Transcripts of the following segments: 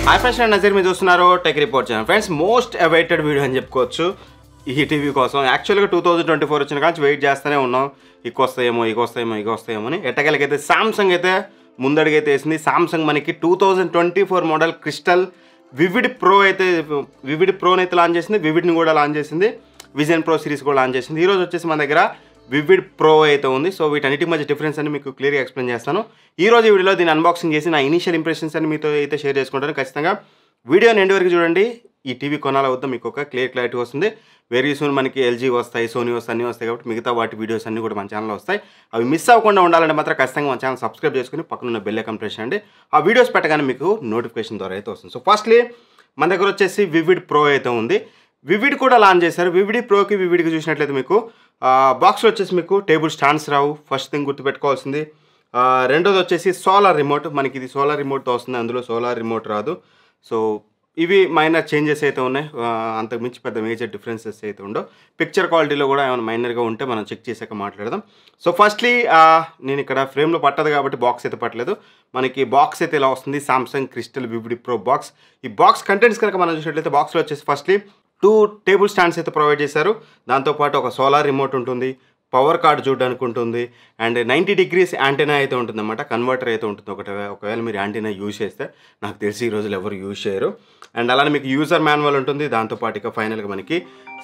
Hi friends, నేను నజీర్. మీరు చూస్తున్నారు tech report channel. Friends, most awaited video అని చెప్పుకోవచ్చు ఈ టీవీ కోసం. యాక్చువల్గా 2024 వచ్చిన కానీ వెయిట్ చేస్తూనే ఉన్నాం, ఇక వస్తాయేమో అని. ఎట్టగలకైతే సామ్సంగ్ అయితే ముందడుగైతే వేసింది. సామ్సంగ్ మనకి 2024 మోడల్ క్రిస్టల్ వివిడ్ ప్రోని అయితే లాంచ్ చేసింది, వివిడ్ని కూడా లాంచ్ చేసింది, విజన్ ప్రో సిరీస్ కూడా లాంచ్ చేసింది. ఈరోజు వచ్చేసి మన దగ్గర వివిడ్ ప్రో అయితే ఉంది. సో వీటన్నిటి మధ్య డిఫరెన్స్ అని మీకు క్లియర్గా ఎక్స్ప్లెయిన్ చేస్తాను. ఈ రోజు వీడియోలో దీన్ని అన్బాక్సింగ్ చేసి నా ఇనిషియల్ ఇంప్రెషన్స్ అని మీతో అయితే షేర్ చేసుకుంటాను. ఖచ్చితంగా వీడియోని ఎండ్ వరకు చూడండి. ఈ టీవీ కొనాలా వద్దా మీకు ఒక క్లారిటీ వస్తుంది. వెరీ సూన్ మనకి ఎల్జీ వస్తాయి, సోనీ వస్తాయి, అన్నీ వస్తాయి. కాబట్టి మిగతా వాటి వీడియోస్ అన్నీ కూడా మన ఛానల్లో వస్తాయి. అవి మిస్ అవ్వకుండా ఉండాలంటే మాత్రం ఖచ్చితంగా మన ఛానల్ సబ్స్క్రైబ్ చేసుకుని పక్కన ఉన్న బెల్ ఐకాన్ ప్రెస్ చేయండి. ఆ వీడియోస్ పెట్టగానే మీకు నోటిఫికేషన్ ద్వారా అయితే వస్తుంది. సో ఫస్ట్లీ మన దగ్గర వచ్చేసి వివిడ్ ప్రో అయితే ఉంది. వివిడ్ కూడా లాంచ్ చేశారు. వివిడ్ ప్రోకి వివిడ్కి చూసినట్లయితే మీకు బాక్స్లో వచ్చేసి మీకు టేబుల్ స్టాండ్స్ రావు. ఫస్ట్ థింగ్ గుర్తుపెట్టుకోవాల్సింది. రెండోది వచ్చేసి సోలార్ రిమోట్. మనకి ఇది సోలార్ రిమోట్తో వస్తుంది, అందులో సోలార్ రిమోట్ రాదు. సో ఇవి మైనర్ చేంజెస్ అయితే ఉన్నాయి. అంతకుమించి పెద్ద మేజర్ డిఫరెన్సెస్ అయితే ఉండవు. పిక్చర్ క్వాలిటీలో కూడా ఏమైనా మైనర్గా ఉంటే మనం చెక్ చేసాక మాట్లాడదాం. సో ఫస్ట్లీ నేను ఇక్కడ ఫ్రేమ్లో పట్టదు కాబట్టి బాక్స్ అయితే పట్టలేదు. మనకి బాక్స్ అయితే ఇలా వస్తుంది, Samsung crystal vivid pro box. ఈ బాక్స్ కంటెంట్స్ కనుక మనం చూసినట్లయితే బాక్స్లో వచ్చేసి ఫస్ట్లీ 2 టేబుల్ స్టాండ్స్ అయితే ప్రొవైడ్ చేశారు. దాంతోపాటు ఒక సోలార్ రిమోట్ ఉంటుంది, పవర్ కార్డ్ చూడడానికి ఉంటుంది, అండ్ 90 degrees యాంటీనా అయితే ఉంటుంది అన్నమాట. కన్వర్టర్ అయితే ఉంటుంది. ఒకవేళ మీరు యాంటీనా యూజ్ చేస్తే, నాకు తెలిసి ఈ రోజులు ఎవరు యూజ్ చేయరు. అండ్ అలానే మీకు యూజర్ మాన్యువల్ ఉంటుంది. దాంతోపాటు ఇక ఫైనల్గా మనకి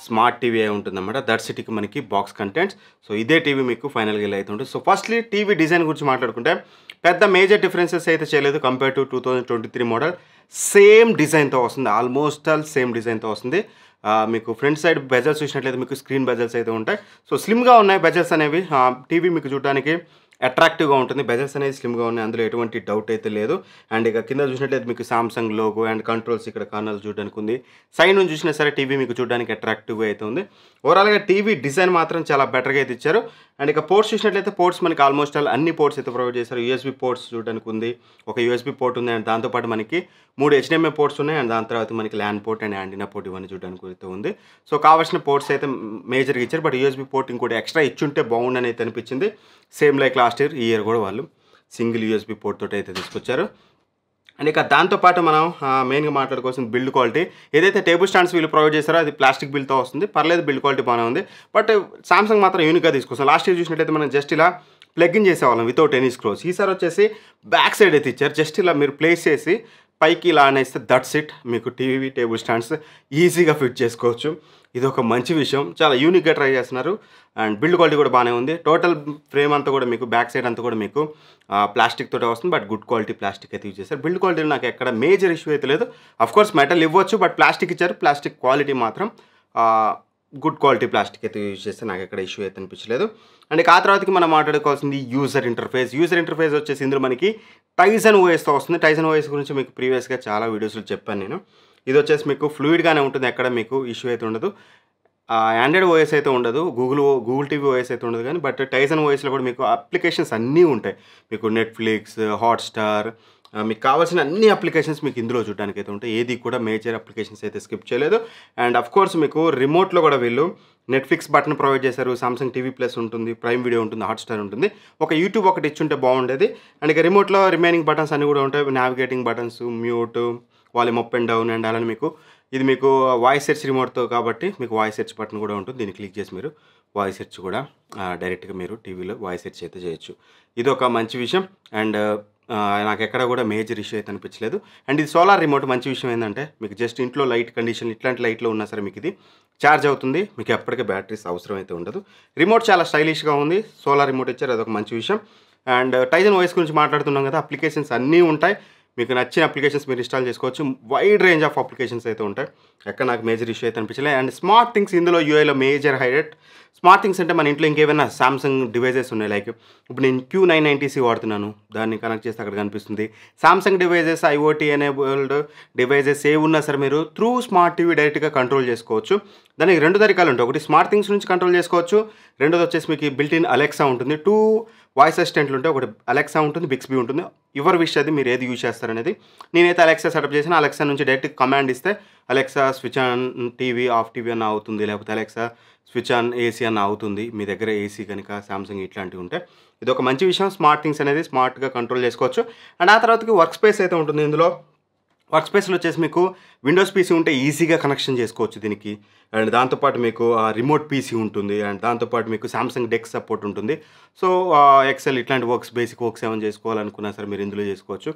స్మార్ట్ టీవీ ఉంటుంది అన్నమాట. దట్స్ ఇట్కి మనకి బాక్స్ కంటెంట్స్. సో ఇదే టీవీ మీకు ఫైనల్గా ఇలా అయితే ఉంటుంది. సో ఫస్ట్లీ టీవీ డిజైన్ గురించి మాట్లాడుకుంటే పెద్ద మేజర్ డిఫరెన్సెస్ అయితే చేయలేదు కంపేర్ టు 2023 మోడల్. సేమ్ డిజైన్తో వస్తుంది, ఆల్మోస్ట్ ఆల్ సేమ్ డిజైన్తో వస్తుంది. మీకు ఫ్రంట్ సైడ్ బెజల్స్ చూసినట్లయితే మీకు స్క్రీన్ బెజల్స్ అయితే ఉంటాయి. సో స్లిమ్గా ఉన్నాయి బెజల్స్ అనేవి. టీవీ మీకు చూడడానికి అట్రాక్టివ్గా ఉంటుంది. బెజల్స్ అనేది స్లిమ్గా ఉన్నాయి, అందులో ఎటువంటి డౌట్ అయితే లేదు. అండ్ ఇక కింద చూసినట్లయితే మీకు సామ్సంగ్ లోగో అండ్ కంట్రోల్స్ ఇక్కడ కార్నర్స్ చూడడానికి ఉంది. సైడ్ నుంచి చూసినా సరే టీవీ మీకు చూడడానికి అట్రాక్టివ్గా అయితే ఉంది. ఓవరాల్గా టీవీ డిజైన్ మాత్రం చాలా బెటర్గా అయితే ఇచ్చారు. అండ్ ఇక పోర్ట్స్ చూసినట్లయితే పోర్ట్స్ మనకి ఆల్మోస్ట్ ఆల్ అన్ని పోర్ట్స్ అయితే ప్రొవైడ్ చేశారు. యూఎస్బీ పోర్ట్స్ చూడడానికి ఉంది, ఒక యూఎస్బీ పోర్ట్ ఉంది, అండ్ దాంతోపాటు మనకి 3 HDMI పోర్ట్స్ ఉన్నాయి. అండ్ దాని తర్వాత మనకి LAN port and antenna port ఇవన్నీ చూడడానికి అయితే ఉంది. సో కావాల్సిన పోర్ట్స్ అయితే మేజర్గా ఇచ్చారు. బట్ యూఎస్బీ పోర్ట్ ఇంకోటి ఎక్స్ట్రా ఇచ్చుంటే బాగుండని అయితే అనిపించింది. సేమ్ లైక్ లాస్ట్ ఇయర్, ఈ ఇయర్ కూడా వాళ్ళు సింగిల్ యూఎస్బీ పోర్ట్ తోటి అయితే తీసుకొచ్చారు. అండ్ ఇక దాంతోపాటు మనం మెయిన్గా మాట్లాడుకోవాల్సిన బిల్డ్ క్వాలిటీ. ఏదైతే టేబుల్ స్టాండ్స్ వీళ్ళు ప్రొవైడ్ చేస్తారో అది ప్లాస్టిక్ బిల్డ్తో వస్తుంది. పర్లేదు, బిల్డ్ క్వాలిటీ బాగానే ఉంది. బట్ సామ్సంగ్ మాత్రం యూనిక్గా తీసుకొస్తాం. లాస్ట్ ఇయర్ చూసినట్లయితే మనం జస్ట్ ఇలా ప్లగ్ ఇన్ చేసేవాళ్ళం వితౌట్ ఎనీ స్క్రోస్. ఈసారి వచ్చేసి బ్యాక్ సైడ్ అయితే ఇచ్చారు. జస్ట్ ఇలా మీరు ప్లేస్ చేసి పైకి ఇలా అనేస్తే దట్స్ ఇట్, మీకు టీవీ టేబుల్ స్టాండ్స్ ఈజీగా ఫిట్ చేసుకోవచ్చు. ఇది ఒక మంచి విషయం, చాలా యూనిక్గా ట్రై చేస్తున్నారు. అండ్ బిల్డ్ క్వాలిటీ కూడా బాగానే ఉంది. టోటల్ ఫ్రేమ్ అంతా కూడా మీకు బ్యాక్ సైడ్ అంతా కూడా మీకు ప్లాస్టిక్ తోటే వస్తుంది. బట్ గుడ్ క్వాలిటీ ప్లాస్టిక్ అయితే యూజ్ చేస్తారు. బిల్డ్ క్వాలిటీలో నాకు ఎక్కడ మేజర్ ఇష్యూ అయితే లేదు. అఫ్కోర్స్ మెటల్ ఇవ్వచ్చు, బట్ ప్లాస్టిక్ ఇచ్చారు. ప్లాస్టిక్ క్వాలిటీ మాత్రం గుడ్ క్వాలిటీ ప్లాస్టిక్ అయితే యూజ్ చేస్తే నాకు ఎక్కడ ఇష్యూ అయితే అనిపించలేదు. అండ్ ఆ తర్వాతకి మనం మాట్లాడుకోవాల్సింది యూజర్ ఇంటర్ఫేస్. యూజర్ ఇంటర్ఫేస్ వచ్చేసి ఇందులో మనకి టైజన్ ఓఎస్తో వస్తుంది. టైజన్ ఓఎస్ గురించి మీకు ప్రీవియస్గా చాలా వీడియోస్లో చెప్పాను నేను. ఇది వచ్చేసి మీకు ఫ్లూయిడ్గానే ఉంటుంది, ఎక్కడ మీకు ఇష్యూ అయితే ఉండదు. ఆండ్రాయిడ్ ఓఎస్ అయితే ఉండదు, గూగుల్ టీవీ ఓఎస్ అయితే ఉండదు. కానీ బట్ టైజన్ ఓఎస్లో కూడా మీకు అప్లికేషన్స్ అన్నీ ఉంటాయి. మీకు నెట్ఫ్లిక్స్, హాట్స్టార్, మీకు కావాల్సిన అన్ని అప్లికేషన్స్ మీకు ఇందులో చూడడానికి అయితే ఉంటాయి. ఏది కూడా మేజర్ అప్లికేషన్స్ అయితే స్కిప్ చేయలేదు. అండ్ అఫ్ కోర్స్ మీకు రిమోట్లో కూడా వీళ్ళు నెట్ఫ్లిక్స్ బటన్ ప్రొవైడ్ చేశారు. సామ్సంగ్ టీవీ ప్లస్ ఉంటుంది, ప్రైమ్ వీడియో ఉంటుంది, హాట్స్టార్ ఉంటుంది. ఒక యూట్యూబ్ ఒకటి ఇచ్చుంటే బాగుండేది. అండ్ ఇక రిమోట్లో రిమైనింగ్ బటన్స్ అన్నీ కూడా ఉంటాయి. Navigating buttons, mute, volume up and down, and అలానే మీకు ఇది మీకు వాయిస్ సెర్చ్ రిమోట్తో కాబట్టి మీకు వాయిస్ సెర్చ్ బటన్ కూడా ఉంటుంది. దీన్ని క్లిక్ చేసి మీరు వాయిస్ సెర్చ్ కూడా డైరెక్ట్గా మీరు టీవీలో వాయిస్ సెర్చ్ అయితే చేయొచ్చు. ఇది ఒక మంచి విషయం. అండ్ నాకు ఎక్కడ కూడా మేజర్ ఇష్యూ అయితే అనిపించలేదు. అండ్ ఇది సోలార్ రిమోట్. మంచి విషయం ఏంటంటే మీకు జస్ట్ ఇంట్లో లైట్ కండిషన్ ఇట్లాంటి లైట్లో ఉన్నా సరే మీకు ఇది ఛార్జ్ అవుతుంది. మీకు ఎప్పటికీ బ్యాటరీస్ అవసరం అయితే ఉండదు. రిమోట్ చాలా స్టైలిష్గా ఉంది. సోలార్ రిమోట్ ఇచ్చారు, అదొక మంచి విషయం. అండ్ టైజన్ వాయిస్ గురించి మాట్లాడుతున్నాం కదా, అప్లికేషన్స్ అన్నీ ఉంటాయి. మీకు నచ్చిన అప్లికేషన్స్ మీరు ఇన్స్టాల్ చేసుకోవచ్చు. వైడ్ రేంజ్ ఆఫ్ అప్లికేషన్స్ అయితే ఉంటాయి. ఎక్కడ నాకు మేజర్ ఇష్యూ అయితే అనిపించలేదు. అండ్ స్మార్ట్ థింగ్స్ ఇందులో యూఐలో మేజర్ హైలైట్. స్మార్ట్ థింగ్స్ అంటే మన ఇంట్లో ఇంకేమైనా సామ్సంగ్ డివైజెస్ ఉన్నాయి. లైక్ ఇప్పుడు నేను Q990C వాడుతున్నాను, దాన్ని కనెక్ట్ చేస్తే అక్కడ కనిపిస్తుంది. Samsung devices, IoT enabled devices ఏ ఉన్నా సరే మీరు త్రూ స్మార్ట్ టీవీ డైరెక్ట్గా కంట్రోల్ చేసుకోవచ్చు. దానికి 2 తరీకాలు ఉంటాయి. ఒకటి స్మార్ట్ థింగ్స్ నుంచి కంట్రోల్ చేసుకోవచ్చు. రెండోది వచ్చేసి మీకు బిల్ట్ ఇన్ అలెక్సా ఉంటుంది. 2 వాయిస్ అసిస్టెంట్లు ఉంటాయి. ఒకటి అలెక్సా ఉంటుంది, బిక్స్బీ ఉంటుంది. ఎవరి విష్ అది, మీరు ఏది యూజ్ చేస్తారనేది. నేనైతే అలెక్సా సెటప్ చేసిన. అలెక్సా నుంచి డైరెక్ట్ కమాండ్ ఇస్తే Alexa switch on TV, of TV అన్న అవుతుంది. లేకపోతే అలెక్సా స్విచ్ ఆన్ ఏసీ అన్న అవుతుంది. మీ దగ్గర ఏసీ కనుక సామ్సంగ్ ఇట్లాంటివి ఉంటాయి. ఇది ఒక మంచి విషయం. స్మార్ట్ థింగ్స్ అనేది స్మార్ట్గా కంట్రోల్ చేసుకోవచ్చు. అండ్ ఆ తర్వాతకి వర్క్ స్పేస్ అయితే ఉంటుంది ఇందులో. వర్క్ స్పేస్లో వచ్చేసి మీకు విండోస్ పీసీ ఉంటే ఈజీగా కనెక్షన్ చేసుకోవచ్చు దీనికి. అండ్ దాంతోపాటు మీకు రిమోట్ పీసీ ఉంటుంది. అండ్ దాంతోపాటు మీకు సామ్సంగ్ డెక్ సపోర్ట్ ఉంటుంది. సో ఎక్సెల్ ఇట్లాంటి వర్క్స్, బేసిక్ వర్క్స్ ఏమైనా చేసుకోవాలనుకున్నా సరే మీరు ఇందులో చేసుకోవచ్చు.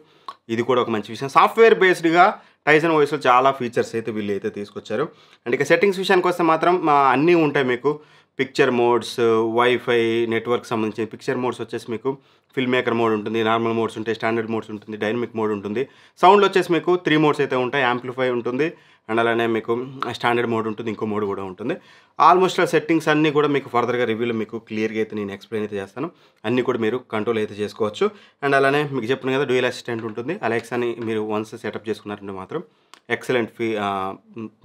ఇది కూడా ఒక మంచి విషయం. సాఫ్ట్వేర్ బేస్డ్గా టైసన్ వాయిస్లో చాలా ఫీచర్స్ అయితే వీళ్ళు అయితే తీసుకొచ్చారు. అండ్ ఇక సెట్టింగ్స్ విషయానికి వస్తే మాత్రం అన్నీ ఉంటాయి మీకు. పిక్చర్ మోడ్స్, వైఫై, నెట్వర్క్ సంబంధించిన పిక్చర్ మోడ్స్ వచ్చేసి మీకు ఫిల్మ్ మేకర్ మోడ్ ఉంటుంది, నార్మల్ మోడ్స్ ఉంటాయి, స్టాండర్డ్ మోడ్స్ ఉంటుంది, డైనమిక్ మోడ్ ఉంటుంది. సౌండ్లో వచ్చేసి మీకు 3 మోడ్స్ అయితే ఉంటాయి. యాంప్లిఫై ఉంటుంది అండ్ అలానే మీకు స్టాండర్డ్ మోడ్ ఉంటుంది, ఇంకో మోడ్ కూడా ఉంటుంది. ఆల్మోస్ట్ సెట్టింగ్స్ అన్నీ కూడా మీకు ఫర్దర్గా రివ్యూలో మీకు క్లియర్గా అయితే నేను ఎక్స్ప్లెయిన్ అయితే చేస్తాను. అన్నీ కూడా మీరు కంట్రోల్ అయితే చేసుకోవచ్చు. అండ్ అలానే మీకు చెప్పిన కదా డ్యూయల్ అసిస్టెంట్ ఉంటుంది. అలెక్సాని మీరు వన్స్ సెటప్ చేసుకున్నారంటే మాత్రం ఎక్సలెంట్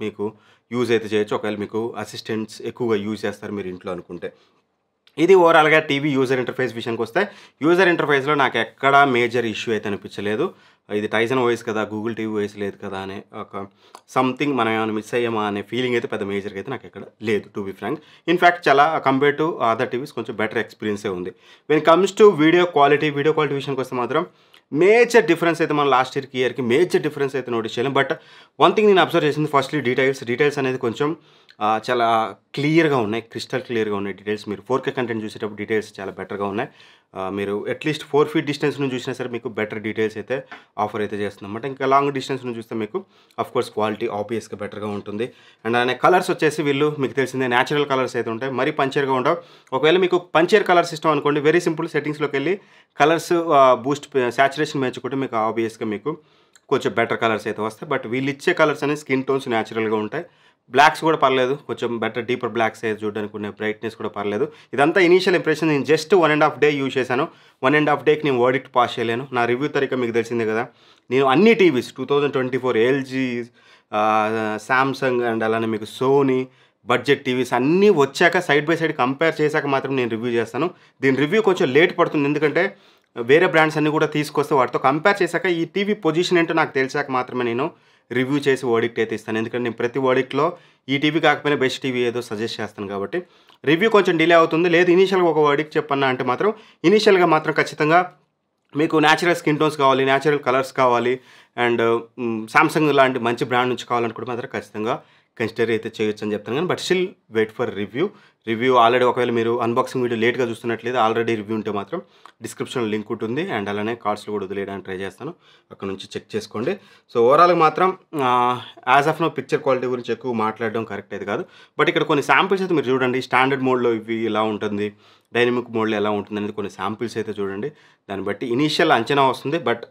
మీకు యూజ్ అయితే చేయొచ్చు, ఒకవేళ మీకు అసిస్టెంట్స్ ఎక్కువగా యూజ్ చేస్తారు మీరు ఇంట్లో అనుకుంటే. ఇది ఓవరాల్గా టీవీ యూజర్ ఇంటర్ఫేస్ విషయానికి వస్తే, యూజర్ ఇంటర్ఫేస్లో నాకు ఎక్కడా మేజర్ ఇష్యూ అయితే అనిపించలేదు. ఇది టైసన్ వాయిస్ కదా, గూగుల్ టీవీ వాయిస్ లేదు కదా అనే ఒక సంథింగ్ మనం ఏమైనా మిస్ అయ్యామా అనే ఫీలింగ్ అయితే పెద్ద మేజర్గా అయితే నాకు ఎక్కడ లేదు, టు బి ఫ్రాంక్. ఇన్ఫ్యాక్ట్ చాలా కంపేర్ టు అదర్ టీవీస్ కొంచెం బెటర్ ఎక్స్పీరియన్సే ఉంది. When comes to video quality విషయానికి వస్తే మాత్రం మేజర్ డిఫరెన్స్ అయితే మనం లాస్ట్ ఇయర్కి మేజర్ డిఫరెన్స్ అయితే నోటీస్ చేయలేం. బట్ వన్ థింగ్ నేను అబ్జర్వ్ చేసింది, ఫస్ట్లీ డీటెయిల్స్ అనేది కొంచెం చాలా క్లియర్గా ఉన్నాయి, క్రిస్టల్ క్లియర్గా ఉన్నాయి డీటెయిల్స్. మీరు 4K కంటెంట్ చూసేటప్పుడు డీటెయిల్స్ చాలా బెటర్గా ఉన్నాయి. మీరు అట్లీస్ట్ 4 feet డిస్టెన్స్ నుంచి చూసినా సరే మీకు బెటర్ డీటెయిల్స్ అయితే ఆఫర్ అయితే చేస్తుంది అనమాట. ఇంకా లాంగ్ డిస్టెన్స్ నుంచి చూస్తే మీకు అఫ్కోర్స్ క్వాలిటీ ఆబ్వియస్గా బెటర్గా ఉంటుంది. అండ్ అలానే కలర్స్ వచ్చేసి వీళ్ళు మీకు తెలిసిందే న్యాచురల్ కలర్స్ అయితే ఉంటాయి, మరీ పంచర్గా ఉండవు. ఒకవేళ మీకు పంచర్ కలర్స్ ఇష్టం అనుకోండి, వెరీ సింపుల్, సెట్టింగ్స్లోకి వెళ్ళి కలర్స్ బూస్ట్ సాచురేషన్ మెచ్చుకుంటే మీకు ఆబ్వియస్గా మీకు కొంచెం బెటర్ కలర్స్ అయితే వస్తాయి. బట్ వీళ్ళు ఇచ్చే కలర్స్ అనేది స్కిన్ టోన్స్ న్యాచురల్గా ఉంటాయి. బ్లాక్స్ కూడా పర్లేదు, కొంచెం బెటర్ డీపర్ బ్లాక్స్ అయితే చూడడానికి ఉన్న బ్రైట్నెస్ కూడా పర్లేదు. ఇదంతా ఇనీషియల్ ఇంప్రెషన్. నేను జస్ట్ 1.5 day యూజ్ చేశాను. 1.5 dayకి నేను వర్డిక్ట్ పాస్ చేయలేను. నా రివ్యూ తరీకా మీకు తెలిసిందే కదా. నేను అన్ని టీవీస్ 2024 ఎల్జీ, శాంసంగ్ అండ్ అలానే మీకు సోనీ బడ్జెట్ టీవీస్ అన్నీ వచ్చాక సైడ్ బై సైడ్ కంపేర్ చేశాక మాత్రం నేను రివ్యూ చేస్తాను. దీని రివ్యూ కొంచెం లేట్ పడుతుంది, ఎందుకంటే వేరే బ్రాండ్స్ అన్నీ కూడా తీసుకొస్తే వాటితో కంపేర్ చేశాక ఈ టీవీ పొజిషన్ ఏంటో నాకు తెలిసాక మాత్రమే నేను రివ్యూ చేసి వర్డిక్ట్ అయితే ఇస్తాను. ఎందుకంటే నేను ప్రతి వర్డిక్ట్లో ఈ టీవీ కాకపోయినా బెస్ట్ టీవీ ఏదో సజెస్ట్ చేస్తాను కాబట్టి రివ్యూ కొంచెం డిలే అవుతుంది. లేదు ఇనీషియల్గా ఒక వర్డిక్ట్ చెప్పన్నా అంటే మాత్రం ఇనీషియల్గా మాత్రం ఖచ్చితంగా మీకు న్యాచురల్ స్కిన్ టోన్స్ కావాలి, న్యాచురల్ కలర్స్ కావాలి, అండ్ సామ్సంగ్ లాంటి మంచి బ్రాండ్ నుంచి కావాలనుకుంటే మాత్రం ఖచ్చితంగా కన్సిడర్ అయితే చేయొచ్చు అని చెప్తాను. కానీ but still wait for review already ఒకవేళ మీరు అన్బాక్సింగ్ వీడియో లేట్గా చూస్తున్నట్లయితే ఆల్రెడీ రివ్యూ ఉంటే మాత్రం డిస్క్రిప్షన్లో లింక్ ఉంటుంది. అండ్ అలానే కార్డ్స్లో కూడా వదిలేయడానికి ట్రై చేస్తాను, అక్కడ నుంచి చెక్ చేసుకోండి. సో ఓవరాల్గా మాత్రం as of now picture quality గురించి ఎక్కువ మాట్లాడడం కరెక్ట్ అయితే కాదు. బట్ ఇక్కడ కొన్ని శాంపిల్స్ అయితే మీరు చూడండి. స్టాండర్డ్ మోడ్లో ఇవి ఎలా ఉంటుంది, డైనమిక్ మోడ్లో ఎలా ఉంటుంది అనేది కొన్ని శాంపిల్స్ అయితే చూడండి. దాన్ని బట్టి ఇనీషియల్ అంచనా వస్తుంది. బట్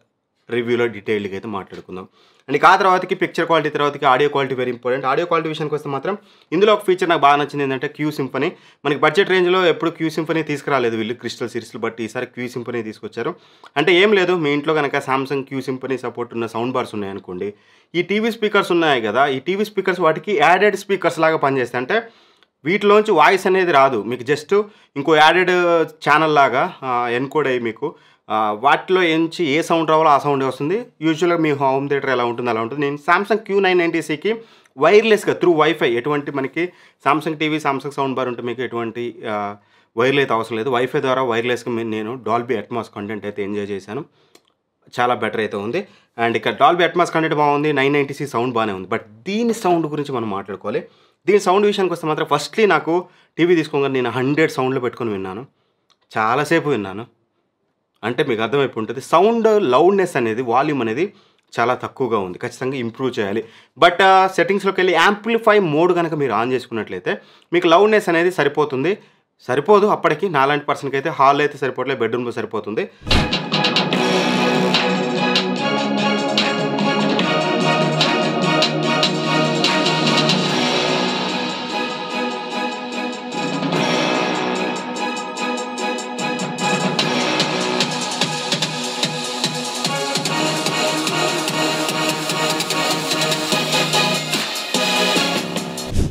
రివ్యూలో డీటెయిల్డ్గా అయితే మాట్లాడుకుందాం. అండ్ ఆ తర్వాతకి పిక్చర్ క్వాలిటీ తర్వాతకి audio quality very important. Audio quality విషయానికి వస్తే మాత్రం ఇందులో ఒక ఫీచర్ నాకు బాగా నచ్చింది ఏంటంటే క్యూ సింఫనీ. మనకి బడ్జెట్ రేంజ్లో ఎప్పుడు క్యూ సింఫనీ తీసుకురాలేదు వీళ్ళు క్రిస్టల్ సిరీస్లు, బట్ ఈసారి క్యూ సింఫనీ తీసుకొచ్చారు. అంటే ఏం లేదు, మీ ఇంట్లో కనుక సామ్సంగ్ క్యూ సింఫనీ సపోర్ట్ ఉన్న సౌండ్ బార్స్ ఉన్నాయనుకోండి, ఈ టీవీ స్పీకర్స్ ఉన్నాయి కదా, ఈ టీవీ స్పీకర్స్ వాటికి యాడెడ్ స్పీకర్స్ లాగా పనిచేస్తాయి. అంటే వీటిలోంచి వాయిస్ అనేది రాదు, మీకు జస్ట్ ఇంకో యాడెడ్ ఛానల్ లాగా ఎన్కోడ్ అయ్యి మీకు వాటిలో ఎంచి ఏ సౌండ్ రావాలో ఆ సౌండ్ వస్తుంది. యూజువల్గా మీ హోమ్ థియేటర్ ఎలా ఉంటుంది అలా ఉంటుంది. నేను సామ్సంగ్ Q990Cకి వైర్లెస్గా త్రూ వైఫై, ఎటువంటి మనకి Samsung TV, Samsung sound bar ఉంటే మీకు ఎటువంటి వైర్లు అయితే అవసరం లేదు. వైఫై ద్వారా వైర్లెస్గా నేను డాల్బీ అట్మాస్ కంటెంట్ అయితే ఎంజాయ్ చేశాను, చాలా బెటర్ అయితే ఉంది. అండ్ ఇక్కడ డాల్బీ అట్మాస్ కంటెంట్ బాగుంది, 990C సౌండ్ బాగానే ఉంది. బట్ దీని సౌండ్ గురించి మనం మాట్లాడుకోవాలి. దీని సౌండ్ విషయానికి వస్తే మాత్రం ఫస్ట్లీ నాకు టీవీ తీసుకోగానే నేను 100 సౌండ్లో పెట్టుకొని విన్నాను, చాలాసేపు విన్నాను. అంటే మీకు అర్థమైపోయి ఉంటుంది సౌండ్ లౌడ్నెస్ అనేది, వాల్యూమ్ అనేది చాలా తక్కువగా ఉంది, ఖచ్చితంగా ఇంప్రూవ్ చేయాలి. బట్ సెట్టింగ్స్లోకి వెళ్ళి యాంప్లిఫై మోడ్ కనుక మీరు ఆన్ చేసుకున్నట్లయితే మీకు లౌడ్నెస్ అనేది సరిపోదు అప్పటికి. నాలాంటి పర్సన్కి అయితే హాల్ అయితే సరిపోవట్లేదు, బెడ్రూమ్లో సరిపోతుంది.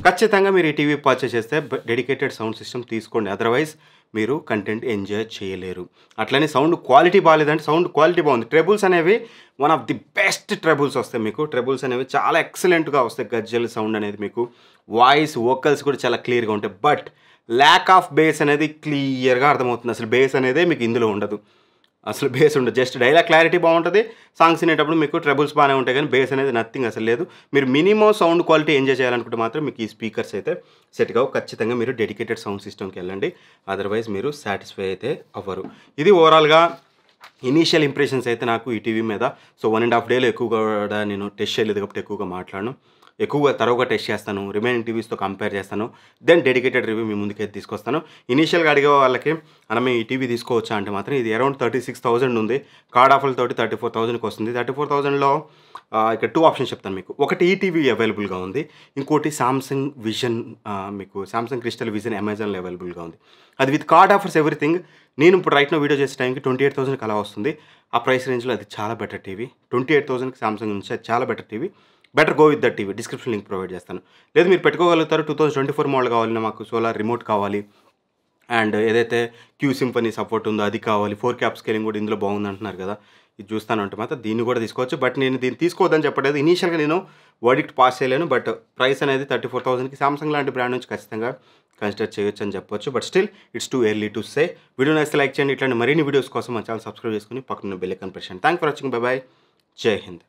ఖచ్చితంగా మీరు ఈ టీవీ పర్చేస్ చేస్తే డెడికేటెడ్ సౌండ్ సిస్టమ్ తీసుకోండి, అదర్వైజ్ మీరు కంటెంట్ ఎంజాయ్ చేయలేరు. అట్లనే సౌండ్ క్వాలిటీ బాగాలేదంటే సౌండ్ క్వాలిటీ బాగుంది. ట్రెబుల్స్ అనేవి వన్ ఆఫ్ ది బెస్ట్ ట్రెబుల్స్ వస్తాయి మీకు. ట్రెబుల్స్ అనేవి చాలా ఎక్సలెంట్గా వస్తాయి. గజ్జల్ సౌండ్ అనేది మీకు, వాయిస్ వోకల్స్ కూడా చాలా క్లియర్గా ఉంటాయి. బట్ ల్యాక్ ఆఫ్ బేస్ అనేది క్లియర్గా అర్థమవుతుంది. అసలు బేస్ అనేది మీకు ఇందులో ఉండదు. అసలు బేస్ ఉండదు. జస్ట్ డైలాగ్ క్లారిటీ బాగుంటుంది. సాంగ్స్ వినేటప్పుడు మీకు ట్రబుల్స్ బాగానే ఉంటాయి కానీ బేస్ అనేది నథింగ్ అసలు లేదు. మీరు మినిమం సౌండ్ క్వాలిటీ ఎంజాయ్ చేయాలనుకుంటే మాత్రం మీకు ఈ స్పీకర్స్ అయితే సెట్ కావు. ఖచ్చితంగా మీరు డెడికేటెడ్ సౌండ్ సిస్టమ్కి వెళ్ళండి. అదర్వైజ్ మీరు సాటిస్ఫై అయితే అవ్వరు. ఇది ఓవరాల్గా ఇనీషియల్ ఇంప్రెషన్స్ అయితే నాకు ఈ టీవీ మీద. సో 1.5 డేలో ఎక్కువగా కూడా నేను టెస్ట్ చేయలేదు కాబట్టి ఎక్కువగా మాట్లాడను. ఎక్కువగా తరువుగా టెస్ట్ చేస్తాను, రిమైనింగ్ టీవీస్తో కంపేర్ చేస్తాను, దెన్ డెడికేటెడ్ రివ్యూ మీ ముందుకైతే తీసుకొస్తాను. ఇనీషియల్గా అడిగే వాళ్ళకి మనం ఈ టీవీ తీసుకోవచ్చా అంటే మాత్రం ఇది అరౌండ్ 36,000 ఉంది. కార్డ్ ఆఫర్లతోటి 34,000కి వస్తుంది. 34,000లో ఇక్కడ 2 ఆప్షన్స్ చెప్తాను మీకు. ఒకటి ఈ టీవీ అవైలబుల్గా ఉంది, ఇంకోటి సామ్సంగ్ విజన్, మీకు సామ్సంగ్ క్రిస్టల్ విజన్ అమెజాన్లో అవైలబుల్గా ఉంది. అది విత్ కార్డ్ ఆఫర్స్ ఎవ్రీథింగ్. నేను ఇప్పుడు రైట్ నో వీడియో చేసే టైంకి 28,000కి అలా వస్తుంది. ఆ ప్రైస్ రేంజ్లో అది చాలా బెటర్ టీవీ. 28,000కి సామ్సంగ్ నుంచి అది చాలా better TV. Better go with that TV. Description link provide చేస్తాను. లేదు మీరు పెట్టుకోగలుగుతారు. 2024 మోడల్ కావాలి, మాకు సోలార్ రిమోట్ కావాలి, అండ్ ఏదైతే క్యూ సింఫనీ సపోర్ట్ ఉందో అది కావాలి, 4K అప్స్కేలింగ్ కూడా ఇందులో బాగుంది అంటున్నారు కదా, ఇది చూస్తాను అంటే మాత్రం దీన్ని కూడా తీసుకోవచ్చు. బట్ నేను దీన్ని తీసుకోవద్దని చెప్పలేదు. ఇనీషియల్గా నేను వర్డిక్ట్ పాస్ చేయలేను. బట్ ప్రైస్ అనేది 34,000కి సామ్సంగ్ లాంటి బ్రాండ్ నుంచి ఖచ్చితంగా కన్సిడర్ చేయొచ్చు అని చెప్పొచ్చు. But still it's too early to say. Video నచ్చితే లైక్ చేయండి. ఇట్లాంటి మరిన్ని వీడియోస్ కోసం మా ఛానల్ సబ్స్క్రైబ్ చేసుకుని పక్కన బెల్ ఐకాన్ ప్రెస్ చేయండి. Thank for watching. By by. జై హింద్.